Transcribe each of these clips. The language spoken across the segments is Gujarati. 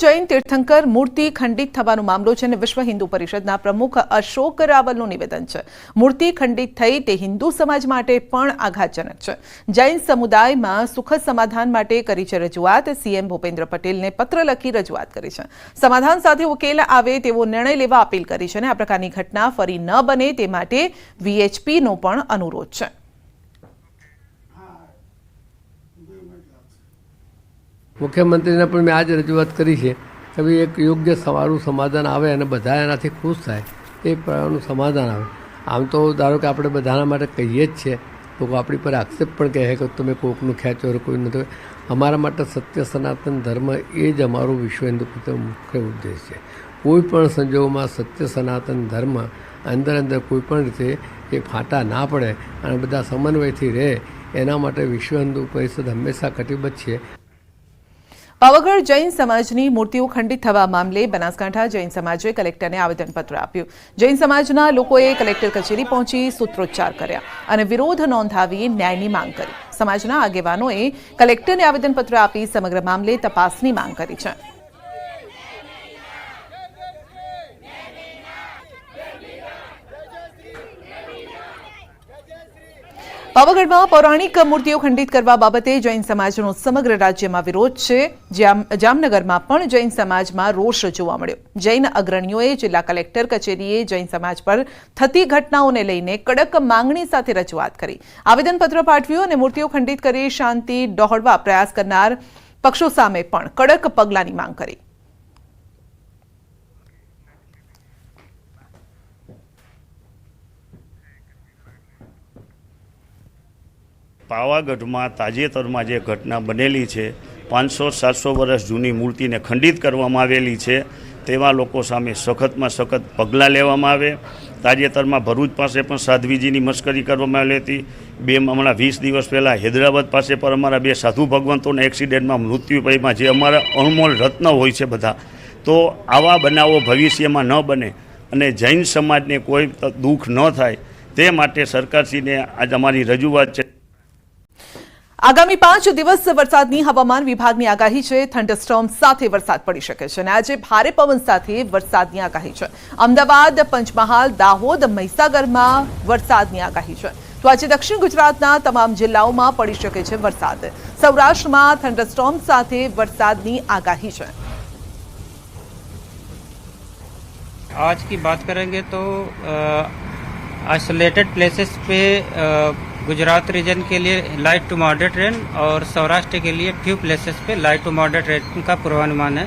जैन तीर्थंकर मूर्ति खंडित थવાનો मामलो छे। विश्व हिंदू परिषदना प्रमुख अशोक रावलनुं निवेदन छे। मूर्ति खंडित थई ते हिंदू समाज माटे पण आघातजनक छे। जैन समुदायमां सुखद समाधान माटे करी छे रजूआत। सीएम भूपेन्द्र पटेलने पत्र लखी रजूआत करी छे। समाधान साथे उकेल आवे तेवो निर्णय लेवा अपील करी छे। आ प्रकारनी घटना फरी न बने ते माटे वीएचपीनो पण अनुरोध छे। मुख्यमंत्री ने पण मैं आज रजूआत करी है कि भाई एक योग्य सारू समाधान आवे अने बधा एनाथी खुश थाय ए प्रकारनुं समाधान आवे। आम तो धारो कि आपणे बधाना माटे कहीए ज छे, लोको आपणी पर आक्षेप पण कहे कि तमे कोकनुं खेंचो कोई नथी। अमारा माटे सत्य सनातन धर्म ए ज अमारो विश्व हिंदू परिषदनो मुख्य उद्देश्य है। कोईपण संजोगोमां सत्य सनातन धर्म अंदर अंदर कोईपण रीते ए फाटा ना पड़े अने बधा समन्वयथी रहे एना माटे विश्व हिंदू परिषद हमेशा कटिबद्ध छे। पावागढ़ जैन समाजनी मूर्तिओ खंडित थवा मामले बनासकांठा जैन समाजे कलेक्टरने आवेदनपत्र आप्युं। जैन समाजना लोकोए कलेक्टर कचेरी पहोंची सूत्रोच्चार कर्या अने विरोध नोंधावी न्यायनी मांग करी। समाजना आगेवानोए कलेक्टरने आवेदनपत्र आपी समग्र मामले तपासनी मांग करी छे। पावागढ़ में पौराणिक मूर्तिओ खंडित करवा बाबते जैन समाजनो समग्र राज्य में विरोध है। जामनगर में पण जैन समाज में रोष जोवा मळ्यो। जैन अग्रणीओए जिला कलेक्टर कचेरीए जैन समाज पर थती घटनाओने लईने कड़क मांगणी साथे रजूआत करी। आवेदनपत्र पाठव्युं अने मूर्तिओ खंडित करी शांति डहोळवा प्रयास करनार पक्षों सामे पण कड़क पगलांनी मांग करी। पावागढ़ में ताजेतर में जो घटना बनेली है 500-700 वर्ष जूनी मूर्ति ने खंडित करवामां आवेली है तेवा लोको सामे सखत में सखत पगलां लेवामां आवे। ताजेतर में भरूच पासे पण साध्वीजीनी मस्करी करवामां आवेली हती। हमणां 20 दिवस पहला हैदराबाद पासे पर अमारा 2 साधु भगवंतोने एक्सिडेंट में मृत्यु पाम्या जे अमारा अणमोल रत्न होय छे बधा। तो आवा बनावो भविष्य में न बने अने जैन समाज ने कोई दुख न थाय ते माटे सरकारश्रीने आज अमारी रजूआत छे। आगामी 5 दिवस वरसादनी हवामान विभागनी आगाही है। थंडरस्टॉर्म साथे वरसाद पड़ी शके छे अने आजे भारे पवन साथे वरसादनी आगाही है। अमदावाद, पंचमहाल, दाहोद, महीसागर में वरसादनी आगाही है। तो आज दक्षिण गुजरातना तमाम जिल्लाओं में पड़ी शके छे वरसाद। सौराष्ट्र में थंडरस्टॉर्म साथे वरसादनी आगाही है। आज की बात करेंगे तो आइसोलेटेड प्लेसेस पे गुजरात रीजन के लिए लाइट टू मॉडरेट रेन और सौराष्ट्र के लिए फ्यू प्लेसेस पे लाइट टू मॉडरेट रेन का पूर्वानुमान है।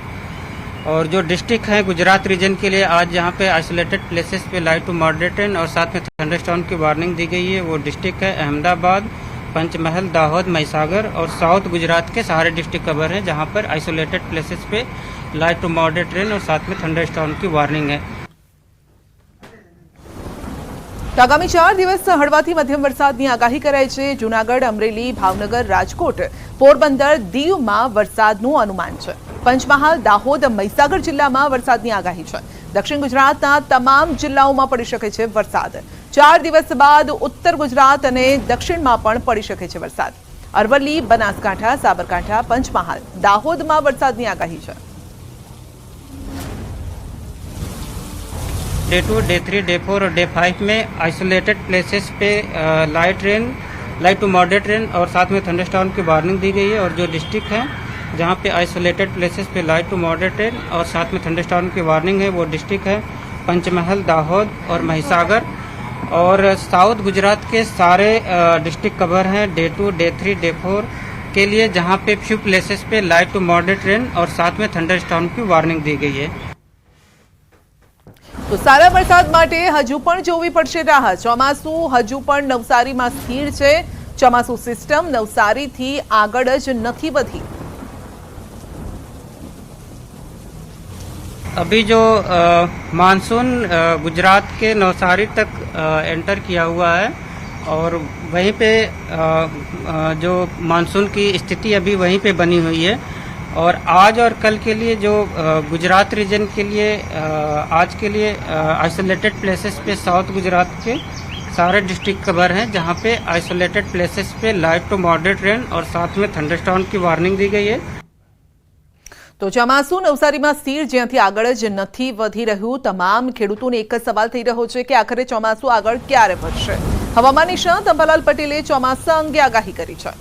और जो डिस्ट्रिक्ट है गुजरात रीजन के लिए आज यहाँ पे आइसोलेटेड प्लेसेस पे लाइट टू मॉडरेट रेन और साथ में थंडरस्टॉर्म की वार्निंग दी गई है। वो डिस्ट्रिक्ट है अहमदाबाद, पंचमहल, दाहोद, महीसागर और साउथ गुजरात के सारे डिस्ट्रिक्ट कवर हैं जहाँ पर आइसोलेटेड प्लेसेस पे लाइट टू मॉडरेट रेन और साथ में थंडरस्टॉर्म की वार्निंग है। आगामी 4 दिवस हळवाथी मध्यम वरसादनी आगाही कराई छे। जूनागढ़, अमरेली, भावनगर, राजकोट, पोरबंदर, दीव में वरसादनुं अनुमान छे। पंचमहाल, दाहोद, महीसागर जिल्ला में वरसादनी आगाही छे। दक्षिण गुजरातना तमाम जिल्लाओं में पड़ी शके छे वरसाद। 4 दिवस बाद उत्तर गुजरात अने दक्षिण में पण पड़ी शके छे वरसाद। अरवली, बनासकांठा, साबरकांठा, पंचमहाल, दाहोद में वरसादनी आगाही छे। डे 2, डे 3, डे 4 और डे 5 में आइसोलेटेड प्लेसेस पे लाइट टू मॉडरेट रेन और साथ में थंडरस्टॉर्म की वार्निंग दी गई है। और जो डिस्ट्रिक्ट हैं जहाँ पे आइसोलेटेड प्लेसेस पे लाइट टू मॉडरेट रेन और साथ में थंडरस्टॉर्म की वार्निंग है वो डिस्ट्रिक्ट है पंचमहल, दाहोद और महीसागर। और साउथ गुजरात के सारे डिस्ट्रिक्ट कवर हैं डे 2, डे 3, डे 4 के लिए जहाँ पे फ्यू प्लेसेस पे लाइट टू मॉडरेट रेन और साथ में थंडरस्टॉर्म की वार्निंग दी गई है। तो सारा वरसाद माटे हजू पण जोवी पड़शे राह। ચોમાસુ हजू पण नवसारी में स्थिर छे। ચોમાસુ सिस्टम नवसारी थी आगळ ज नथी वधी। अभी जो मानसून गुजरात के नवसारी तक एंटर किया हुआ है और वहीं पे जो मानसून की स्थिति अभी वहीं पे बनी हुई है। और आज और कल के लिए जो गुजरात रीजन के लिए आज के लिए आइसोलेटेड प्लेसेस पे साउथ गुजरात के सारे डिस्ट्रिक्ट कवर हैं जहां पे आइसोलेटेड प्लेसेस पे लाइट टू मॉडरेट रेन और साथ में थंडरस्टॉर्म की वार्निंग दी गई है। તો ચોમાસુ નવસારીમાં સ્થિર, જ્યાંથી આગળ જ નથી વધી રહ્યું. તમામ ખેડૂતોને એક જ સવાલ થઈ રહ્યો છે કે આખરે ચોમાસુ આગળ ક્યારે વધશે. હવામાન નિષ્ણાત અંબાલાલ પટેલે ચોમાસા અંગે આગાહી કરી છે.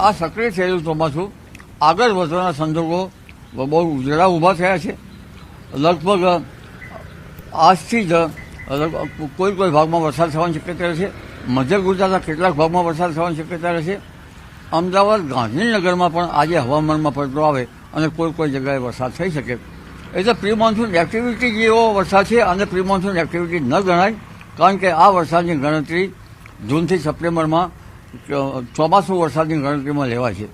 આ સક્રિય થયેલું ચોમાસું આગળ વધવાના સંજોગો બહુ જરા ઊભા થયા છે. લગભગ આજથી જ કોઈ ભાગમાં વરસાદ થવાની શક્યતા રહેશે. મધ્ય ગુજરાતના કેટલાક ભાગમાં વરસાદ થવાની શક્યતા રહેશે. અમદાવાદ, ગાંધીનગરમાં પણ આજે હવામાનમાં પલટો આવે અને કોઈ જગ્યાએ વરસાદ થઈ શકે. એટલે પ્રી મોન્સૂન એક્ટિવિટી જેવો વરસાદ છે અને પ્રી મોન્સૂન એક્ટિવિટી ન ગણાય, કારણ કે આ વરસાદની ગણતરી જૂનથી સપ્ટેમ્બરમાં ચોમાસું વરસાદની ગણતરીમાં લેવાય છે.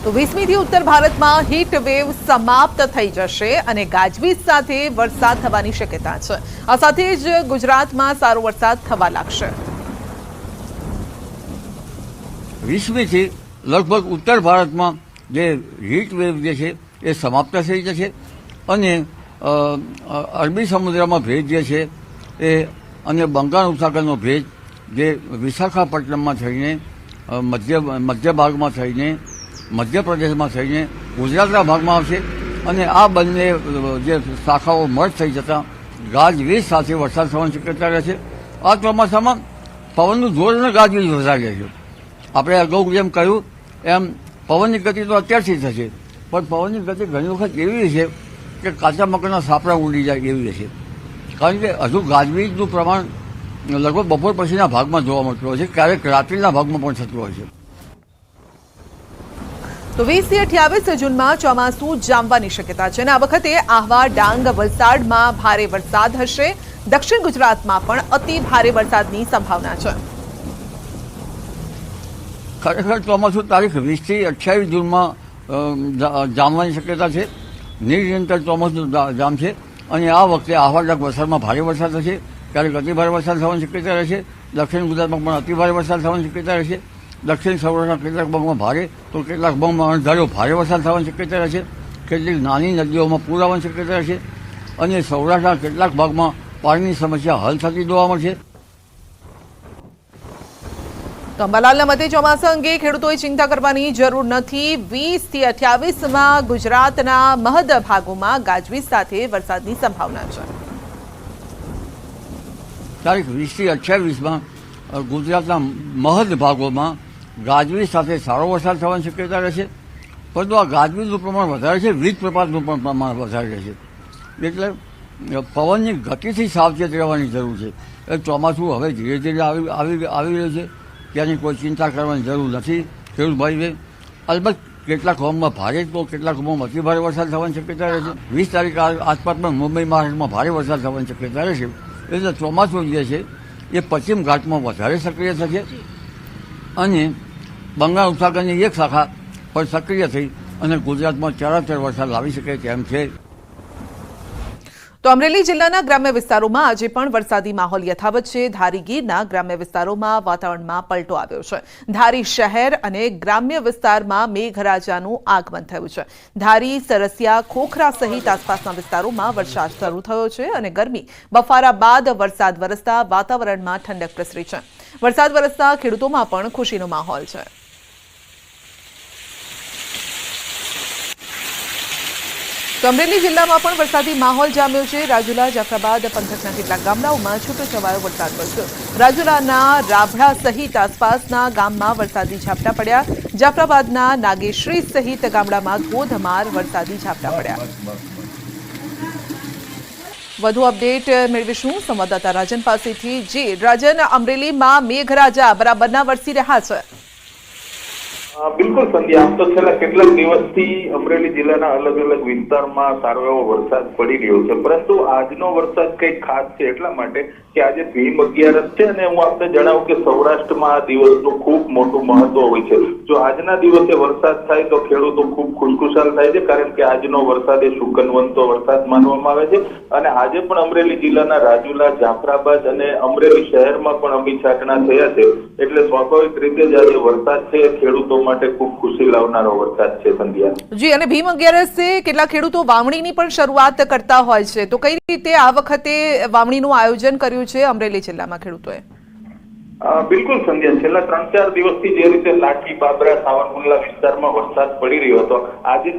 તો 20મીથી ઉત્તર ભારતમાં હીટ વેવ સમાપ્ત થઈ જશે અને ગાજવીજ સાથે વરસાદ થવાની શક્યતા છે. આ સાથે જ ગુજરાતમાં સારો વરસાદ થવા લાગશે. 20મીથી લગભગ ઉત્તર ભારતમાં જે હીટ વેવ જે છે એ સમાપ્ત થઈ જશે અને અરબી સમુદ્રમાં ભેજ જે છે એ અને બંગાળ ઉપસાગરનો ભેજ જે વિશાખાપટ્ટનમમાં થઈને મધ્ય ભાગમાં થઈને મધ્યપ્રદેશમાં થઈને ગુજરાતના ભાગમાં આવશે અને આ બંને જે શાખાઓ મર્જ થઈ જતાં ગાજવીજ સાથે વરસાદ થવાની શક્યતા રહે છે. આ ચોમાસામાં પવનનું જોર અને ગાજવીજ વધારે છે. આપણે અગાઉ જેમ કહ્યું એમ પવનની ગતિ તો અત્યારથી થશે, પણ પવનની ગતિ ઘણી વખત એવી છે કે કાચા મકાનના સાપડા ઉડી જાય એવી છે, કારણ કે હજુ ગાજવીજનું પ્રમાણ લગભગ બપોર પછીના ભાગમાં જોવા મળતું હોય છે, ક્યારેક રાત્રિના ભાગમાં પણ થતું હોય છે. તો 20થી 28 જૂનમાં ચોમાસું જામવાની શક્યતા છે અને આ વખતે આહવા, ડાંગ, વલસાડમાં ભારે વરસાદ હશે. દક્ષિણ ગુજરાતમાં પણ અતિ ભારે વરસાદની સંભાવના છે. ખરેખર ચોમાસું તારીખ 20થી 28 જૂનમાં જામવાની શક્યતા છે. નિરંતર ચોમાસું જામશે અને આ વખતે આહવા, ડાંગ, વલસાડમાં ભારે વરસાદ થશે. ક્યારેક અતિ ભારે વરસાદ થવાની શક્યતા રહેશે. દક્ષિણ ગુજરાતમાં પણ અતિ ભારે વરસાદ થવાની શક્યતા રહેશે. દક્ષિણ સૌરાષ્ટ્રના કેટલાક ભાગમાં ભારે તો કેટલાક ભાગમાં અણધાર્યો ભારે વરસાદ થવાની શક્યતા રહેશે. કેટલીક નાની નદીઓમાં પૂર આવવાની શક્યતા રહેશે અને સૌરાષ્ટ્રના કેટલાક ભાગમાં પાણીની સમસ્યા હલ થતી જોવા મળશે. તો અંબાલાલના મતે ચોમાસા અંગે ખેડૂતોએ ચિંતા કરવાની જરૂર નથી. 20થી 28માં ગુજરાતના મહદ ભાગોમાં ગાજવીજ સાથે વરસાદની સંભાવના છે. તારીખ 20થી 28માં ગુજરાતના મહદ ભાગોમાં ગાજવીજ સાથે સારો વરસાદ થવાની શક્યતા રહેશે, પરંતુ આ ગાજવીજનું પ્રમાણ વધારે છે, વીજ પ્રપાતનું પણ પ્રમાણ વધારે રહેશે. એટલે પવનની ગતિથી સાવચેત રહેવાની જરૂર છે. એ ચોમાસું હવે ધીરે ધીરે આવી રહ્યું છે, ત્યાંની કોઈ ચિંતા કરવાની જરૂર નથી ખેડૂત ભાઈને. અલબત્ત કેટલાક હોમમાં ભારે તો કેટલાક હોમમાં અતિ ભારે વરસાદ થવાની શક્યતા રહેશે. 20 તારીખ આસપાસ પણ મુંબઈ, મહારાષ્ટ્રમાં ભારે વરસાદ થવાની શક્યતા રહેશે. એટલે ચોમાસું જે છે એ પશ્ચિમ ઘાટમાં વધારે સક્રિય થશે અને બંગાળ ઉપસાગરની એક શાખા પણ સક્રિય થઈ અને ગુજરાતમાં ચરાચર વરસાદ લાવી શકે તેમ છે. તો અમરેલી જિલ્લાના ગ્રામ્ય વિસ્તારોમાં આજે પણ વરસાદી માહોલ યથાવત છે. ધારી ગીરના ગ્રામ્ય વિસ્તારોમાં વાતાવરણમાં પલટો આવ્યો છે. ધારી શહેર અને ગ્રામ્ય વિસ્તારમાં મેઘરાજાનું આગમન થયું છે. ધારી, સરસિયા, ખોખરા સહિત આસપાસના વિસ્તારોમાં વરસાદ શરૂ થયો છે અને ગરમી બફારા બાદ વરસાદ વરસતા વાતાવરણમાં ઠંડક પ્રસરી છે. વરસાદ વરસતા ખેડૂતોમાં પણ ખુશીનો માહોલ છે. તો અમરેલી જિલ્લામાં પણ વરસાદી માહોલ જામ્યો છે. રાજુલા, જાફરાબાદ પંથકના કેટલાક ગામડાઓમાં છૂટોછવાયો વરસાદ વરસ્યો. રાજુલાના રાભડા સહિત આસપાસના ગામમાં વરસાદી ઝાપટા પડ્યા. જાફરાબાદના નાગેશ્રી સહિત ગામડામાં ધોધમાર વરસાદી ઝાપટા પડ્યા. વધુ અપડેટ મેળવીશું સંવાદદાતા રાજન પાસેથી. જી રાજન, અમરેલીમાં મેઘરાજા બરાબરના વરસી રહ્યા છે. બિલકુલ સંધ્યા, આમ તો છેલ્લા કેટલાક દિવસથી અમરેલી જિલ્લાના અલગ અલગ વિસ્તારમાં સારો એવો વરસાદ પડી રહ્યો છે, પરંતુ આજનો વરસાદ કંઈક ખાસ છે એટલા માટે કે આજે ભીમ 11 છે અને હું આપને જણાવું કે સૌરાષ્ટ્રમાં આ દિવસનું ખૂબ મોટું મહત્વ હોય છે. જો આજના દિવસે વરસાદ થાય તો ખેડૂતો ખૂબ ખુશખુશાલ થાય છે, કારણ કે આજનો વરસાદ એ શુકનવંતો વરસાદ માનવામાં આવે છે અને આજે પણ અમરેલી જિલ્લાના રાજુલા, જાફરાબાદ અને અમરેલી શહેરમાં પણ અમી છાંટણા થયા છે. એટલે સ્વાભાવિક રીતે જ આજે વરસાદ છે ખેડૂતો માટે ખૂબ ખુશી લાવનારો વરસાદ છે. સંધ્યા જી, અને ભીમ 11 કેટલાક ખેડૂતો વાવણીની પણ શરૂઆત કરતા હોય છે, તો કઈ રીતે આ વખતે વાવણીનું આયોજન કર્યું છે અમરેલી જિલ્લામાં ખેડૂતોએ? બિલકુલ સંધ્યા, છેલ્લા 3-4 દિવસથી જે રીતે લાઠી, બાબરા, સાવરકુંડલા વિસ્તારમાં વરસાદ પડી રહ્યો હતો, આજે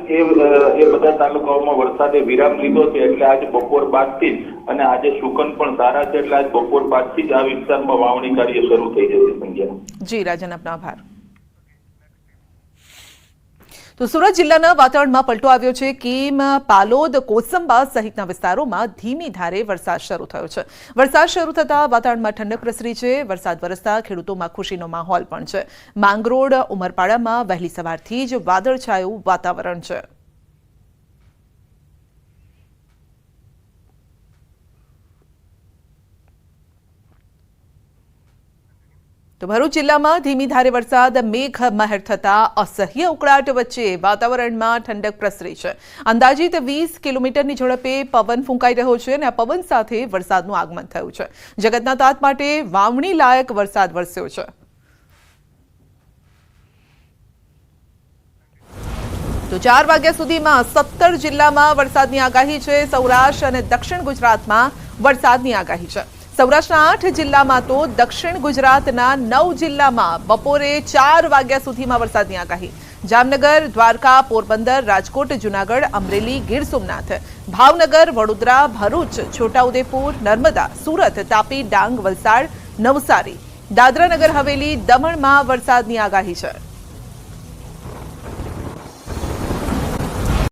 એ બધા તાલુકાઓમાં વરસાદે વિરામ લીધો છે. એટલે આજે બપોર બાદથી જ, અને આજે શુકન પણ સારા છે, એટલે આજ બપોર બાદથી જ આ વિસ્તારમાં વાવણી કાર્ય શરૂ થઈ જશે. સંધ્યા. જી રાજન, આપનો આભાર. તો સુરત જિલ્લાના વાતાવરણમાં પલટો આવ્યો છે. કીમ, પાલોદ, કોસંબા સહિતના વિસ્તારોમાં ધીમી ધારે વરસાદ શરૂ થયો છે. વરસાદ શરૂ થતાં વાતાવરણમાં ઠંડક પ્રસરી છે. વરસાદ વરસતા ખેડૂતોમાં ખુશીનો માહોલ પણ છે. માંગરોળ, ઉમરપાડામાં વહેલી સવારથી જ વાદળછાયું વાતાવરણ છે. તો ભરૂચ જિલ્લામાં ધીમી ધારે વરસાદ, મેઘ મહેર થતા અસહ્ય ઉકળાટ વચ્ચે વાતાવરણમાં ઠંડક પ્રસરી છે. અંદાજિત 20 કિલોમીટરની ઝડપે પવન ફૂંકાઈ રહ્યો છે અને આ પવન સાથે વરસાદનું આગમન થયું છે. જગતના તાત માટે વાવણી લાયક વરસાદ વરસ્યો છે. તો 4 વાગ્યા સુધીમાં 17 જિલ્લામાં વરસાદની આગાહી છે. સૌરાષ્ટ્ર અને દક્ષિણ ગુજરાતમાં વરસાદની આગાહી છે. સૌરાષ્ટ્રના 8 જિલ્લામાં તો દક્ષિણ ગુજરાતના 9 જિલ્લામાં બપોરે 4 વાગ્યા સુધીમાં વરસાદની આગાહી. જામનગર, દ્વારકા, પોરબંદર, રાજકોટ, જૂનાગઢ, અમરેલી, ગીર સોમનાથ, ભાવનગર, વડોદરા, ભરૂચ, છોટાઉદેપુર, નર્મદા, સુરત, તાપી, ડાંગ, વલસાડ, નવસારી, દાદરા નગર હવેલી, દમણમાં વરસાદની આગાહી છે.